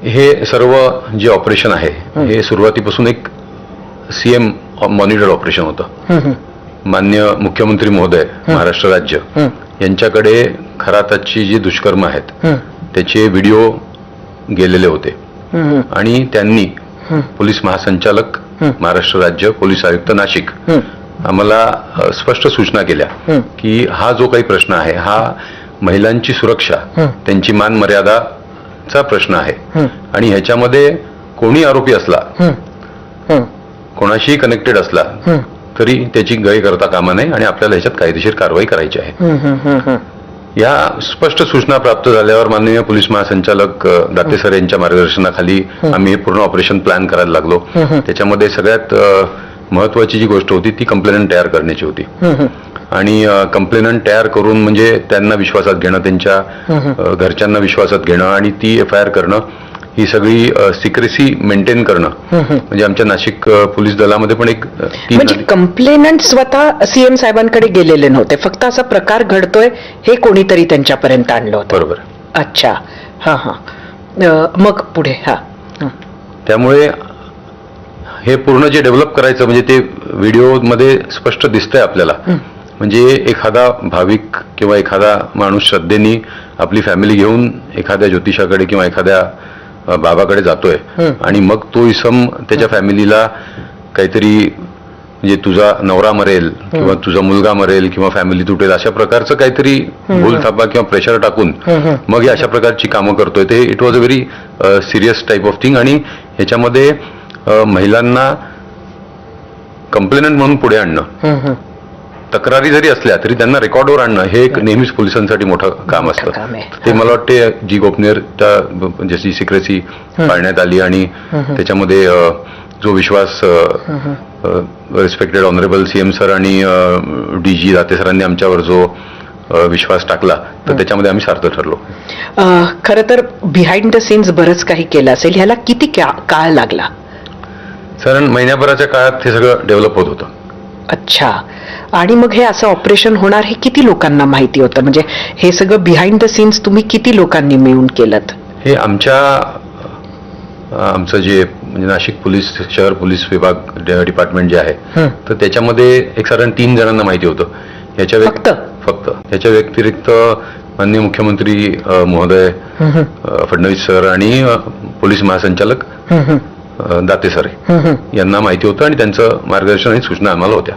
हे सर्व जे ऑपरेशन आहे हे सुरुवातीपासून एक सीएम मॉनिटर ऑपरेशन होतं. मान्य मुख्यमंत्री महोदय महाराष्ट्र राज्य यांच्याकडे खराताची जी दुष्कर्म आहेत त्याचे व्हिडिओ गेलेले होते आणि त्यांनी पोलीस महासंचालक महाराष्ट्र राज्य पोलीस आयुक्त नाशिक आम्हाला स्पष्ट सूचना केल्या की हा जो काही प्रश्न आहे हा महिलांची सुरक्षा त्यांची मान मर्यादाचा प्रश्न आहे आणि ह्याच्यामध्ये कोणी आरोपी असला कोणाशीही कनेक्टेड असला तरी त्याची गय करता कामा नये आणि आपल्याला ह्याच्यात कायदेशीर कारवाई करायची आहे. या स्पष्ट सूचना प्राप्त झाल्यावर माननीय पोलीस महासंचालक दाते सर यांच्या मार्गदर्शनाखाली आम्ही हे पूर्ण ऑपरेशन प्लॅन करायला लागलो. त्याच्यामध्ये सगळ्यात महत्वाची जी गोष्ट होती ती कंप्लेंट तयार करण्याची होती आणि कंप्लेंट तयार करून म्हणजे त्यांना विश्वासात घेणं, त्यांच्या घरच्यांना विश्वासात घेणं आणि ती FIR करणं, ही सगळी सिक्रेसी मेंटेन करणं. म्हणजे आमच्या नाशिक पोलीस दलामध्ये पण एक म्हणजे कंप्लेनंट स्वतः सीएम साहेबांकडे गेलेले नव्हते, फक्त असा प्रकार घडतोय हे कोणीतरी त्यांच्यापर्यंत आणलं होतं. बरोबर. अच्छा. हा हा. मग पुढे. हा. त्यामुळे हे पूर्ण जे डेव्हलप करायचं म्हणजे ते व्हिडिओमध्ये स्पष्ट दिसतंय आपल्याला. म्हणजे एखादा भाविक किंवा एखादा माणूस श्रद्धेने आपली फॅमिली घेऊन एखाद्या ज्योतिषाकडे किंवा एखाद्या बाबाकडे जातोय आणि मग तो इसम त्याच्या फॅमिलीला काहीतरी म्हणजे तुझा नवरा मरेल किंवा तुझा मुलगा मरेल किंवा फॅमिली तुटेल अशा प्रकारचं काहीतरी भूलथापा किंवा प्रेशर टाकून मग अशा प्रकारची कामं करतोय. ते it was a very serious type of thing आणि ह्याच्यामध्ये महिलांना कंप्लेनंट म्हणून पुढे आणणं, तक्रारी जरी असल्या तरी त्यांना रेकॉर्डवर आणणं हे एक नेहमीच पोलिसांसाठी मोठं काम असतं. ते मला वाटते जी गोपनीयता जशी सिक्रेसी पाळण्यात आली आणि त्याच्यामध्ये जो विश्वास रिस्पेक्टेड ऑनरेबल सीएम सर आणि DG दाते सरांनी आमच्यावर जो विश्वास टाकला तर त्याच्यामध्ये आम्ही सार्थ ठरलो. खरं तर बिहाइंड द सीन्स बरंच काही केलं असेल. ह्याला किती काळ लागला? कारण महिन्याभराच्या काळात हे सगळं डेव्हलप होत होतं. अच्छा. आणि मग हे असं ऑपरेशन होणार हे किती लोकांना माहिती होतं? म्हणजे हे सगळं बिहाइंड द सीन्स तुम्ही किती लोकांनी मिळून केलं? हे आमचं जे म्हणजे नाशिक पोलीस शहर पोलीस विभाग डिपार्टमेंट जे आहे तर त्याच्यामध्ये एक साधारण 3 जणांना माहिती होतं. फक्त याच्या व्यतिरिक्त माननीय मुख्यमंत्री महोदय फडणवीस सर आणि पोलीस महासंचालक दाते सर यांना माहिती होतं आणि त्यांचं मार्गदर्शन आणि सूचना आम्हाला होत्या.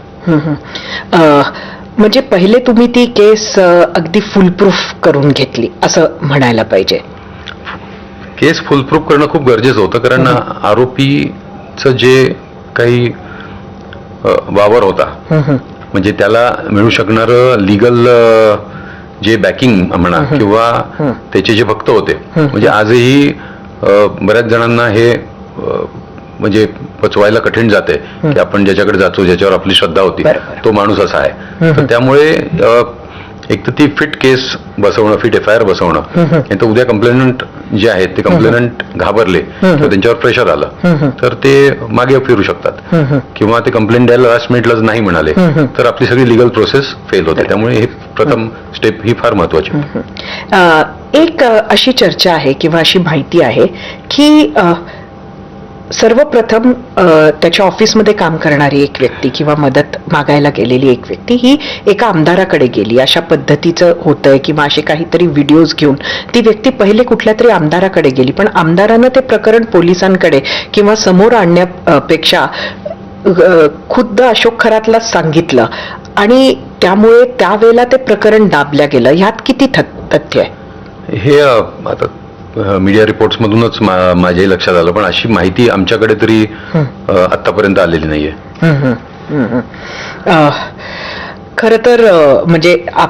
म्हणजे पहिले तुम्ही ती केस अगदी फुलप्रूफ करून घेतली असं म्हणायला पाहिजे. केस फुलप्रूफ करणं खूप गरजेचं होतं कारण आरोपीचं जे काही वावर होता म्हणजे त्याला मिळू शकणारं लिगल जे बॅकिंग म्हणा किंवा त्याचे जे भक्त होते म्हणजे आजही बऱ्याच जणांना हे म्हणजे पचवायला कठीण जाते की आपण ज्याच्याकडे जातो ज्याच्यावर आपली श्रद्धा होती तो माणूस असा आहे. तर त्यामुळे एक तर ती फिट केस बसवणं, फिट FIR बसवणं, नाही तर उद्या कंप्लेनंट जे आहेत ते कंप्लेनंट घाबरले किंवा त्यांच्यावर प्रेशर आलं तर ते मागे फिरू शकतात किंवा ते कंप्लेंट द्यायला लास्ट मिनिटलाच नाही म्हणाले तर आपली सगळी लिगल प्रोसेस फेल होते. त्यामुळे हे प्रथम स्टेप ही फार महत्वाची. एक अशी चर्चा आहे किंवा अशी माहिती आहे की सर्वप्रथम त्याच्या ऑफिसमध्ये काम करणारी एक व्यक्ती किंवा मदत मागायला गेलेली एक व्यक्ती ही एका आमदाराकडे गेली अशा पद्धतीचं होतंय किंवा असे काहीतरी व्हिडिओज घेऊन ती व्यक्ती पहिले कुठल्या तरी आमदाराकडे गेली पण आमदारानं ते प्रकरण पोलिसांकडे किंवा समोर आणण्यापेक्षा खुद्द अशोक खरातलाच सांगितलं आणि त्यामुळे त्यावेळेला ते प्रकरण दाबल्या गेलं. ह्यात किती तथ्य आहे? हे आता मीडिया रिपोर्ट्स मधूनच माझ्याही लक्षात आलं पण अशी माहिती आमच्याकडे तरी आतापर्यंत आलेली नाहीये. खरं तर म्हणजे आपण